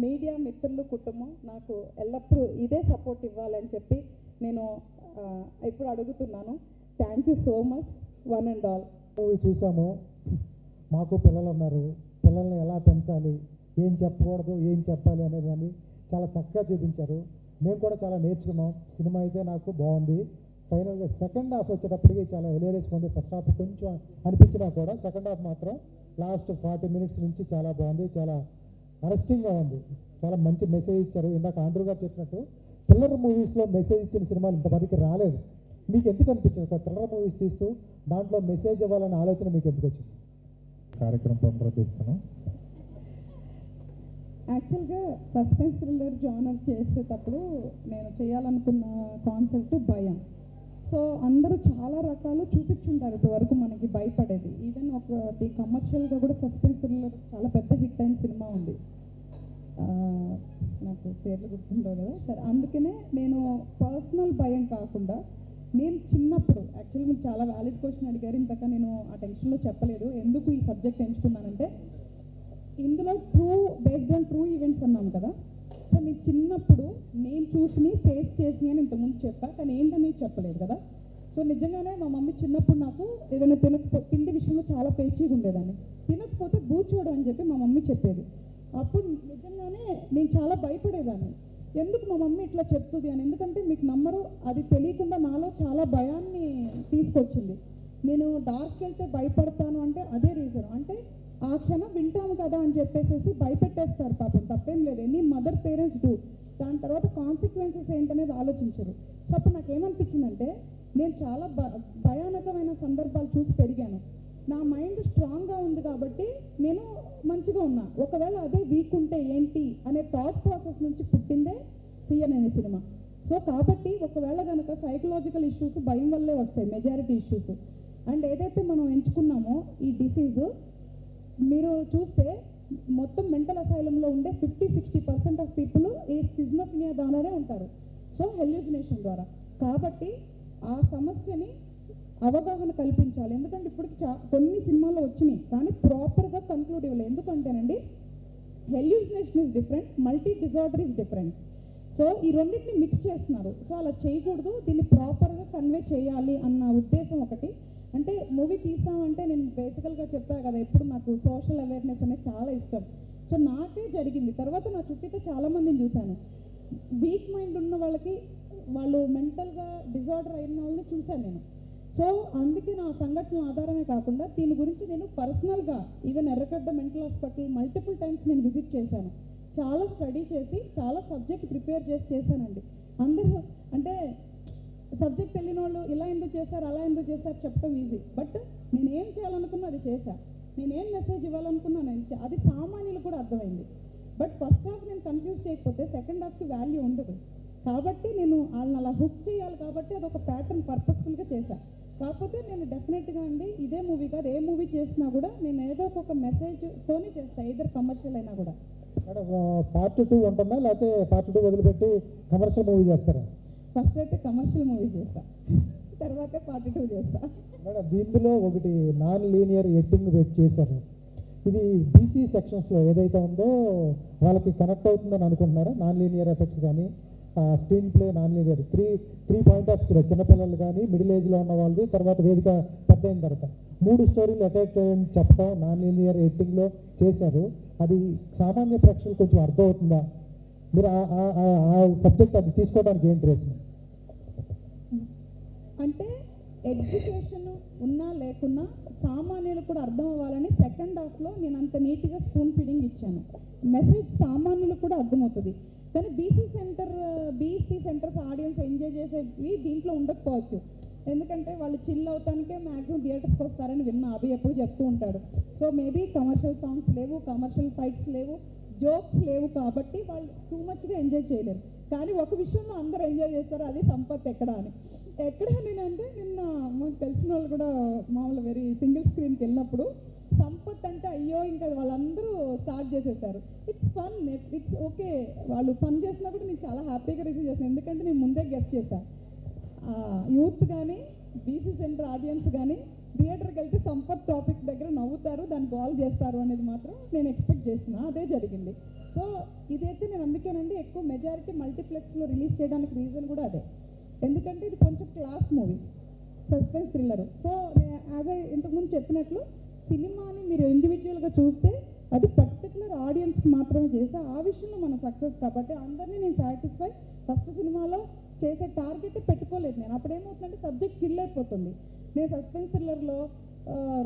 S5: మీడియా మిత్రులు, కుటుంబం నాకు ఎల్లప్పుడూ ఇదే సపోర్ట్ ఇవ్వాలని చెప్పి నేను ఇప్పుడు అడుగుతున్నాను. Thank you so much one and all.
S1: Movie చూసాము. మాకు పిల్లలు ఉన్నారు. పిల్లల్ని ఎలా పెంచాలి, ఏం చెప్పకూడదు, ఏం చెప్పాలి అనేది అని చాలా చక్కగా చూపించారు. మేము కూడా చాలా నేర్చుకున్నాం. సినిమా అయితే నాకు బాగుంది. ఫైనల్గా సెకండ్ హాఫ్ వచ్చేటప్పటికి చాలా హిలేరియస్గా ఉంది. ఫస్ట్ హాఫ్ కొంచెం అనిపించినా కూడా సెకండ్ హాఫ్ మాత్రం లాస్ట్ 40 minutes నుంచి చాలా బాగుంది. చాలా అరెస్టింగ్గా ఉంది. చాలా మంచి మెసేజ్ ఇచ్చారు. ఇందాక ఆండ్రూ గారు చెప్పినట్టు థ్రిల్లర్ మూవీస్లో మెసేజ్ ఇచ్చిన సినిమాలు ఇంతవరకు రాలేదు. మీకు ఎందుకు అనిపించింది ఒక థ్రిల్లర్ మూవీస్ తీస్తూ దాంట్లో మెసేజ్ ఇవ్వాలనే ఆలోచన మీకు ఎందుకు వచ్చింది?
S3: కార్యక్రమం పునరుద్ధరిస్తాను.
S5: యాక్చువల్గా సస్పెన్స్ థ్రిల్లర్ జానర్ చేసేటప్పుడు నేను చేయాలనుకున్న కాన్సెప్ట్ భయం. సో అందరూ చాలా రకాలు చూపించుంటారు ఇప్పటివరకు మనకి భయపడేది. ఈవెన్ ఒకటి కమర్షియల్గా కూడా సస్పెన్స్ థ్రిల్లర్ చాలా పెద్ద హిట్ అయిన సినిమా ఉంది, నాకు పేర్లు గుర్తుండవు కదా. సరే, అందుకనే నేను పర్సనల్ భయం కాకుండా నేను చిన్నప్పుడు యాక్చువల్లీ మీరు చాలా వ్యాలిడ్ క్వశ్చన్ అడిగారు. ఇంతక నేను ఆ టెన్షన్లో చెప్పలేదు ఎందుకు ఈ సబ్జెక్ట్ ఎంచుకున్నానంటే, ఇందులో బేస్డ్ ఆన్ ట్రూ ఈవెంట్స్ అన్నాం కదా. సో నేను చిన్నప్పుడు నేను చూసి ఫేస్ చేసి అని ఇంతకుముందు చెప్పా, కానీ ఏంటనేది చెప్పలేదు కదా. సో నిజంగానే మా మమ్మీ చిన్నప్పుడు నాకు ఏదైనా తిండి విషయంలో చాలా పేచీగా ఉండేదాన్ని. తినకపోతే బూచోడు అని చెప్పి మా మమ్మీ చెప్పేది. అప్పుడు నిజంగానే నేను చాలా భయపడేదాన్ని, ఎందుకు మా మమ్మీ ఇట్లా చెప్తుంది అని. ఎందుకంటే మీకు నమ్మరు, అది తెలియకుండా నాలో చాలా భయాన్ని తీసుకొచ్చింది. నేను డార్క్ వెళ్తే భయపడతాను అంటే అదే రీజన్. అంటే ఆ క్షణం వింటాము కదా అని చెప్పేసి భయపెట్టేస్తారు. పాపం తప్పేం లేదు, ఎనీ మదర్ పేరెంట్స్ డూ. దాని తర్వాత కాన్సిక్వెన్సెస్ ఏంటనేది ఆలోచించరు. సో అప్పుడు నాకేమనిపించిందంటే, నేను చాలా భయానకమైన సందర్భాలు చూసి పెరిగాను. నా మైండ్ స్ట్రాంగ్గా ఉంది కాబట్టి నేను మంచిగా ఉన్నా. ఒకవేళ అదే వీక్ ఉంటే ఏంటి అనే థాట్ ప్రాసెస్ నుంచి పుట్టిందే ఫియర్ అనే సినిమా. సో కాబట్టి ఒకవేళ కనుక సైకలాజికల్ ఇష్యూస్ భయం వల్లే వస్తాయి, మెజారిటీ ఇష్యూస్. అండ్ ఏదైతే మనం ఎంచుకున్నామో ఈ డిసీజ్, మీరు చూస్తే మొత్తం మెంటల్ అసైలంలో ఉండే 50-60% ఆఫ్ పీపుల్ ఈ స్కిజోఫ్రెనియా ద్వారానే ఉంటారు. సో హెల్యూసినేషన్ ద్వారా. కాబట్టి ఆ సమస్యని అవగాహన కల్పించాలి. ఎందుకంటే ఇప్పటికి కొన్ని సినిమాల్లో వచ్చినాయి కానీ ప్రాపర్గా కన్క్లూడ్ ఇవ్వలేదు. ఎందుకంటేనండి, hallucination is different, multi disorder is different. So ఈ రెండింటిని మిక్స్ చేస్తున్నారు. సో అలా చేయకూడదు, దీన్ని ప్రాపర్గా కన్వే చేయాలి అన్న ఉద్దేశం ఒకటి. అంటే మూవీ తీసామంటే నేను బేసికల్గా చెప్పాను కదా, ఎప్పుడు నాకు సోషల్ అవేర్నెస్ అనేది చాలా ఇష్టం. సో నాకే జరిగింది. తర్వాత నా చుట్టూతో చాలామందిని చూశాను. వీక్ మైండ్ ఉన్న వాళ్ళకి, వాళ్ళు మెంటల్గా డిజార్డర్ అయిన వాళ్ళని చూశాను నేను. సో అందుకే నా సంఘటనల ఆధారమే కాకుండా దీని గురించి నేను పర్సనల్గా ఈవెన్ ఎర్రగడ్డ మెంటల్ హాస్పిటల్ మల్టిపుల్ టైమ్స్ నేను విజిట్ చేశాను. చాలా స్టడీ చేసి చాలా సబ్జెక్ట్ ప్రిపేర్ చేశానండి. అందరూ అంటే సబ్జెక్ట్ తెలియని వాళ్ళు ఇలా ఎందుకు చేశారు, అలా ఎందుకు చేశారు చెప్పడం ఈజీ. బట్ నేను ఏం చేయాలనుకున్నా అది చేశా. నేనేం మెసేజ్ ఇవ్వాలనుకున్నా అది సామాన్యులు కూడా అర్థమైంది. బట్ ఫస్ట్ హాఫ్ నేను కన్ఫ్యూజ్ చేయకపోతే సెకండ్ హాఫ్కి వాల్యూ ఉండదు. కాబట్టి నేను వాళ్ళని అలా హుక్ చేయాలి కాబట్టి అదొక ప్యాటర్న్ పర్పస్ఫుల్గా చేశాను. కాకపోతే నేను డెఫినెట్గా అండి ఇదే మూవీ కాదు, ఏ మూవీ చేసినా కూడా నేను ఏదో ఒక మెసేజ్తోనే చేస్తాను, ఏదర్ కమర్షియల్ అయినా కూడా.
S1: మేడం పార్ట్ 2 ఉంటుందా, లేకపోతే పార్ట్ 2 వదిలిపెట్టి కమర్షియల్ మూవీ చేస్తారా?
S5: ఫస్ట్ అయితే కమర్షియల్ మూవీ చేస్తా, తర్వాతే పార్ట్ 2 చేస్తా.
S1: మేడం దీనిలో ఒకటి నాన్ లీనియర్ ఎడిటింగ్ చేశారు. ఇది బీసీ సెక్షన్స్లో ఏదైతే ఉందో వాళ్ళకి కనెక్ట్ అవుతుందని అనుకుంటున్నారా? నాన్ లీనియర్ ఎఫెక్ట్స్ కానీ screen play non linear three point of వ్యూలో చిన్నపిల్లలు కానీ మిడిల్ ఏజ్లో ఉన్న వాళ్ళది, తర్వాత వేదిక పెద్ద అయిన తర్వాత 3 స్టోరీలు అటాక్ చెప్పడం నాన్ లీనియర్ ఎడిటింగ్లో చేశారు. అది సామాన్య ప్రేక్షకులు కొంచెం అర్థం అవుతుందా? మీరు ఆ సబ్జెక్ట్ అది తీసుకోవడానికి ఏంటి రీజన్?
S5: అంటే ఎడ్యుకేషన్ ఉన్నా లేకున్నా సామాన్యులకు కూడా అర్థం అవ్వాలని సెకండ్ హాఫ్లో నేను అంత నీట్గా స్పూన్ ఫీడింగ్ ఇచ్చాను. మెసేజ్ సామాన్యులకు కూడా అర్థమవుతుంది. కానీ బీసీ సెంటర్స్ ఆడియన్స్ ఎంజాయ్ చేసేవి దీంట్లో ఉండకపోవచ్చు. ఎందుకంటే వాళ్ళు చిల్ అవుతానికే మ్యాక్సిమం థియేటర్స్కి వస్తారని విన్నా, అవి ఎప్పుడు చెప్తూ ఉంటాడు. సో మేబీ కమర్షియల్ సాంగ్స్ లేవు, కమర్షియల్ ఫైట్స్ లేవు, జోక్స్ లేవు, కాబట్టి వాళ్ళు టూ మచ్గా ఎంజాయ్ చేయలేరు. కానీ ఒక విషయంలో అందరూ ఎంజాయ్ చేస్తారు, అది సంపత్ ఎక్కడ అని. ఎక్కడ నేనంటే నిన్న మాకు తెలిసిన వాళ్ళు కూడా మామూలు వెరీ సింగిల్ స్క్రీన్కి వెళ్ళినప్పుడు సంపత్ అంటే అయ్యో ఇంకా వాళ్ళందరూ స్టార్ట్ చేసేసారు. It's fun, it's okay. వాళ్ళు ఫన్ చేసినప్పుడు నేను చాలా హ్యాపీగా రిసీవ్ చేస్తాను, ఎందుకంటే నేను ముందే గెస్ట్ చేశాను. యూత్ కానీ బీసీ సెంటర్ ఆడియన్స్ కానీ థియేటర్కి వెళ్తే సంపత్ టాపిక్ దగ్గర నవ్వుతారు, దాన్ని గోల్ చేస్తారు అనేది మాత్రం నేను ఎక్స్పెక్ట్ చేసిన, అదే జరిగింది. సో ఇదైతే నేను అందుకేనండి ఎక్కువ మెజారిటీ మల్టీప్లెక్స్లో రిలీజ్ చేయడానికి రీజన్ కూడా అదే, ఎందుకంటే ఇది కొంచెం class movie, suspense thriller. So నేను యాజ్ ఇంతకుముందు చెప్పినట్లు సినిమాని మీరు ఇండివిజువల్గా చూస్తే అది పర్టికులర్ ఆడియన్స్కి మాత్రమే చేస్తే ఆ విషయంలో మన సక్సెస్. కాబట్టి అందరినీ నేను సాటిస్ఫై ఫస్ట్ సినిమాలో చేసే టార్గెట్ పెట్టుకోలేదు నేను. అప్పుడు ఏమవుతుందంటే సబ్జెక్ట్ కిల్ అయిపోతుంది. నేను సస్పెన్స్ థ్రిల్లర్లో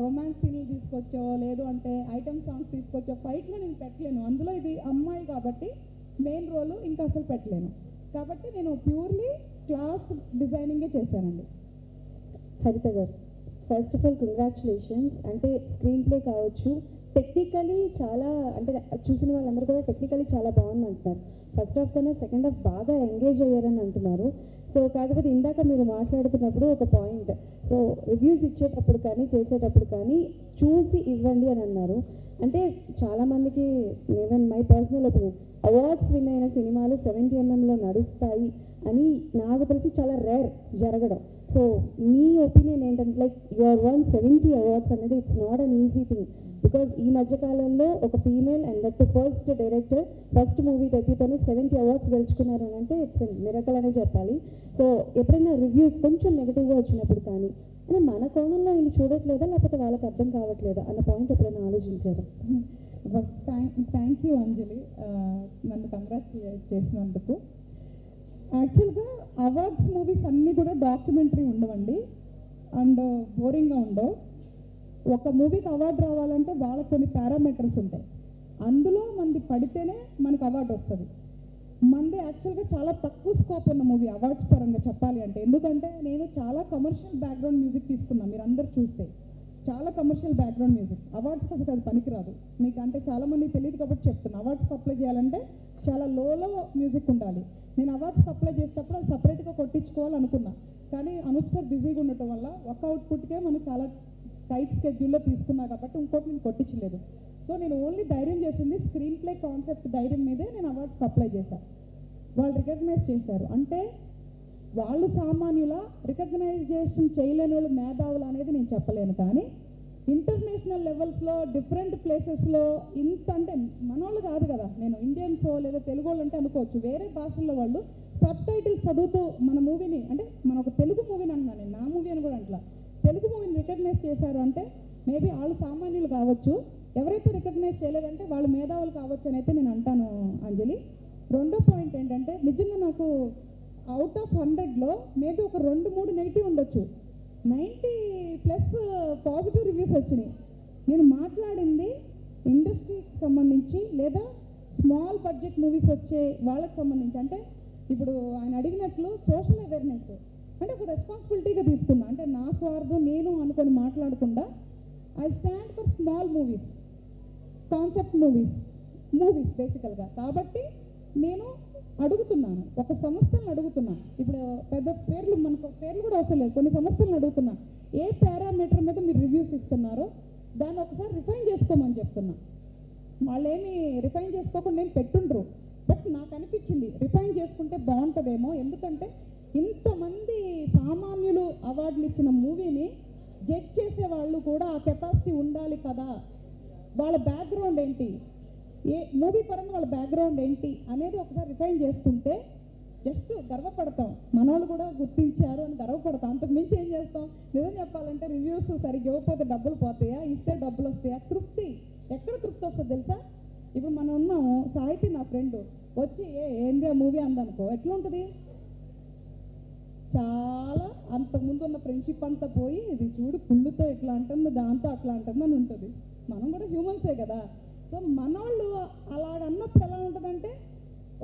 S5: రొమాన్స్ సీన్లు తీసుకొచ్చో, లేదు అంటే ఐటమ్ సాంగ్స్ తీసుకొచ్చో, ఫైట్లో నేను పెట్టలేను. అందులో ఇది అమ్మాయి కాబట్టి మెయిన్ రోలు ఇంకా అసలు పెట్టలేను. కాబట్టి నేను ప్యూర్లీ క్లాస్ డిజైనింగే చేశానండి.
S6: హరిత గారు, ఫస్ట్ ఆఫ్ ఆల్ కంగ్రాచులేషన్స్. అంటే స్క్రీన్ ప్లే కావచ్చు, టెక్నికలీ చాలా, అంటే చూసిన వాళ్ళందరూ కూడా టెక్నికలీ చాలా బాగుంది అంటున్నారు. ఫస్ట్ హాఫ్ కన్నా సెకండ్ హాఫ్ బాగా ఎంగేజ్ అయ్యారని అంటున్నారు. సో కాకపోతే ఇందాక మీరు మాట్లాడుతున్నప్పుడు ఒక పాయింట్, సో రివ్యూస్ ఇచ్చేటప్పుడు కానీ చేసేటప్పుడు కానీ చూసి ఇవ్వండి అని అన్నారు. అంటే చాలామందికి, even my personal opinion, awards win అయిన సినిమాలు 70mm నడుస్తాయి అని నాకు తెలిసి చాలా రేర్ జరగడం. సో మీ ఒపీనియన్ ఏంటంటే, లైక్ యువర్ వన్ 70 అవార్డ్స్ అనేది it's not an easy thing. Because ఈ మధ్యకాలంలో ఒక female and that first director first movie డెబ్యూతోనే 70 అవార్డ్స్ గెలుచుకున్నారు అని అంటే ఇట్స్ మిరకల్ అనే చెప్పాలి. సో ఎప్పుడైనా రివ్యూస్ కొంచెం నెగిటివ్గా వచ్చినప్పుడు కానీ అంటే మన కోణంలో వీళ్ళు చూడట్లేదా, లేకపోతే వాళ్ళకి అర్థం కావట్లేదా అన్న పాయింట్ ఎప్పుడైనా ఆలోచించారు?
S5: థ్యాంక్ యూ అంజలి, నన్ను కంగ్రాచులేట్ చేసినందుకు. యాక్చువల్గా అవార్డ్స్ మూవీస్ అన్నీ కూడా డాక్యుమెంటరీ ఉండవండి అండ్ బోరింగ్గా ఉండవు. ఒక మూవీకి అవార్డు రావాలంటే వాళ్ళకి కొన్ని పారామీటర్స్ ఉంటాయి, అందులో మంది పడితేనే మనకు అవార్డు వస్తుంది. మంది యాక్చువల్గా చాలా తక్కువ స్కోప్ ఉన్న మూవీ అవార్డ్స్ పరంగా చెప్పాలి అంటే, ఎందుకంటే నేను చాలా కమర్షియల్ బ్యాక్గ్రౌండ్ మ్యూజిక్ తీసుకున్నాను. మీరు అందరు చూస్తే చాలా కమర్షియల్ బ్యాక్గ్రౌండ్ మ్యూజిక్, అవార్డ్స్కి అసలు అది పనికిరాదు. మీకు అంటే చాలామంది తెలియదు కాబట్టి చెప్తున్నా, అవార్డ్స్కి అప్లై చేయాలంటే చాలా లోలో మ్యూజిక్ ఉండాలి. నేను అవార్డ్స్కి అప్లై చేసేటప్పుడు అది సపరేట్గా కొట్టించుకోవాలనుకున్నా, కానీ అనూప్ సార్ బిజీగా ఉండటం వల్ల ఒక అవుట్పుట్కే మనం చాలా టైట్ స్కెడ్యూల్లో తీసుకున్నా కాబట్టి ఇంకోటి నేను కొట్టించలేదు. సో నేను ఓన్లీ ధైర్యం చేసింది స్క్రీన్ ప్లే కాన్సెప్ట్ ధైర్యం మీదే నేను అవార్డ్స్కి అప్లై చేశాను. వాళ్ళు రికగ్నైజ్ చేశారు అంటే వాళ్ళు సామాన్యుల రికగ్నైజేషన్ చేయలేని వాళ్ళు మేధావులు అనేది నేను చెప్పలేను, కానీ ఇంటర్నేషనల్ లెవెల్స్లో డిఫరెంట్ ప్లేసెస్లో ఇంత అంటే మనోళ్ళు కాదు కదా, నేను ఇండియన్సో లేదా తెలుగు వాళ్ళు అంటే అనుకోవచ్చు, వేరే భాషల్లో వాళ్ళు సబ్ టైటిల్స్ చదువుతూ మన మూవీని, అంటే మన ఒక తెలుగు మూవీని అన్నాను నేను, నా మూవీ అని కూడా అంటలా, తెలుగు మూవీని రికగ్నైజ్ చేశారు అంటే మేబీ వాళ్ళు సామాన్యులు కావచ్చు. ఎవరైతే రికగ్నైజ్ చేయలేదంటే వాళ్ళు మేధావులు కావచ్చు అని అయితే నేను అంటాను అంజలి. రెండో పాయింట్ ఏంటంటే, నిజంగా నాకు అవుట్ ఆఫ్ 100లో మేబీ ఒక 2-3 నెగిటివ్ ఉండొచ్చు, 90+ పాజిటివ్ రివ్యూస్ వచ్చినాయి. నేను మాట్లాడింది ఇండస్ట్రీకి సంబంధించి లేదా స్మాల్ బడ్జెట్ మూవీస్ వచ్చే వాళ్ళకి సంబంధించి. అంటే ఇప్పుడు ఆయన అడిగినట్లు సోషల్ అవేర్నెస్ అంటే ఒక రెస్పాన్సిబిలిటీగా తీసుకున్నా, అంటే నా స్వార్థం నేను అనుకొని మాట్లాడకుండా I stand for small movies, concept movies బేసికల్గా. కాబట్టి నేను అడుగుతున్నాను, ఒక సంస్థలను అడుగుతున్నాను, ఇప్పుడు పెద్ద పేర్లు మనకు పేర్లు కూడా అవసరం లేదు, కొన్ని సంస్థలను అడుగుతున్నా, ఏ పారామీటర్ మీద మీరు రివ్యూస్ ఇస్తున్నారో దాన్ని ఒకసారి రిఫైన్ చేసుకోమని చెప్తున్నా. వాళ్ళేమి రిఫైన్ చేసుకోకుండా ఏం పెట్టుండ్రు, బట్ నాకు అనిపించింది రిఫైన్ చేసుకుంటే బాగుంటుందేమో. ఎందుకంటే ఇంతమంది సామాన్యులు అవార్డులు ఇచ్చిన మూవీని జడ్జ్ చేసే వాళ్ళు కూడా ఆ కెపాసిటీ ఉండాలి కదా, వాళ్ళ బ్యాక్గ్రౌండ్ ఏంటి, ఏ మూవీ పరంగా వాళ్ళ బ్యాక్గ్రౌండ్ ఏంటి అనేది ఒకసారి రిఫైన్ చేసుకుంటే జస్ట్ గర్వపడతాం, మనోళ్ళు కూడా గుర్తించారు అని గర్వపడతాం. అంతకు మించి ఏం చేస్తాం? నిజం చెప్పాలంటే రివ్యూస్ సరిగ్గా ఇవ్వకపోతే డబ్బులు పోతాయా, ఇస్తే డబ్బులు వస్తాయా? తృప్తి ఎక్కడ తృప్తి వస్తుంది తెలుసా? ఇప్పుడు మనం ఉన్నాము, సాహితీ నా ఫ్రెండ్ వచ్చి ఏంది మూవీ అందనుకో, ఎట్లా ఉంటుంది? చాలా అంతకుముందు ఉన్న ఫ్రెండ్షిప్ అంతా పోయి ఇది చూడు పుల్లుతో ఇట్లా అంటుంది, దాంతో అట్లా అంటుంది అని ఉంటుంది. మనం కూడా హ్యూమన్సే కదా. సో మనోళ్ళు అలాగన్నప్పుడు ఎలా ఉంటుందంటే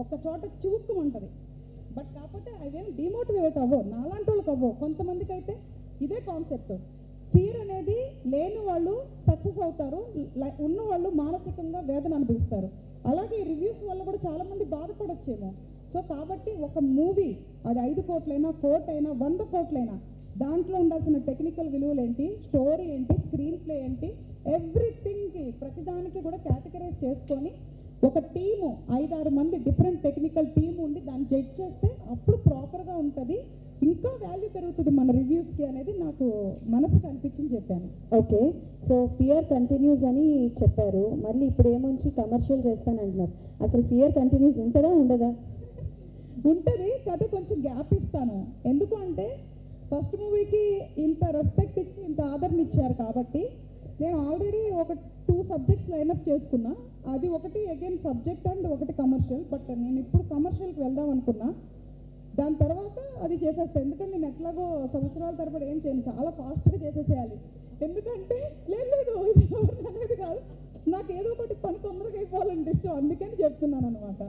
S5: ఒక చోట చివుక్కుమంటుంది. బట్ కాకపోతే అవేం డిమోటివేట్ అవ్వవు, నాలాంటి వాళ్ళకి అవ్వవు. కొంతమందికి అయితే ఇదే కాన్సెప్ట్, ఫియర్ అనేది లేని వాళ్ళు సక్సెస్ అవుతారు, ఉన్న వాళ్ళు మానసికంగా వేదన అనుభవిస్తారు. అలాగే రివ్యూస్ వల్ల కూడా చాలామంది బాధపడొచ్చేమో. సో కాబట్టి ఒక మూవీ అది 5 కోట్లైనా, 1 కోటి అయినా, 100 కోట్లైనా దాంట్లో ఉండాల్సిన టెక్నికల్ విలువలు ఏంటి, స్టోరీ ఏంటి, స్క్రీన్ ప్లే ఏంటి, ఎవ్రీథింగ్కి ప్రతిదానికి కూడా కేటగరైజ్ చేసుకొని ఒక టీము 5-6 మంది డిఫరెంట్ టెక్నికల్ టీమ్ ఉండి దాన్ని జడ్జ్ చేస్తే అప్పుడు ప్రాపర్గా ఉంటుంది, ఇంకా వాల్యూ పెరుగుతుంది మన రివ్యూస్కి అనేది నాకు మనసుకు అనిపించింది చెప్పాను.
S6: ఓకే, సో ఫియర్ కంటిన్యూస్ అని చెప్పారు, మళ్ళీ ఇప్పుడు ఏమొచ్చి కమర్షియల్ చేస్తానంటున్నారు. అసలు ఫియర్ కంటిన్యూస్ ఉంటుందా ఉండదా?
S5: ఉంటుంది కదా, కొంచెం గ్యాప్ ఇస్తాను. ఎందుకు అంటే ఫస్ట్ మూవీకి ఇంత రెస్పెక్ట్ ఇచ్చి ఇంత ఆదరణ ఇచ్చారు కాబట్టి నేను ఆల్రెడీ ఒక 2 సబ్జెక్ట్స్ లైనప్ చేసుకున్నా. అది ఒకటి అగైన్ సబ్జెక్ట్ అండ్ ఒకటి కమర్షియల్. బట్ నేను ఇప్పుడు కమర్షియల్కి వెళ్దాం అనుకున్నా, దాని తర్వాత అది చేసేస్తాను. ఎందుకంటే నేను ఎట్లాగో సంవత్సరాల తరబడి ఏం చేయను, చాలా ఫాస్ట్గా చేసేసేయాలి. ఎందుకంటే లేదు ఇది అనేది కాదు, నాకు ఏదో ఒకటి పని తొందరగా అయిపోవాలంటే ఇష్టం, అందుకని చెప్తున్నాను అనమాట.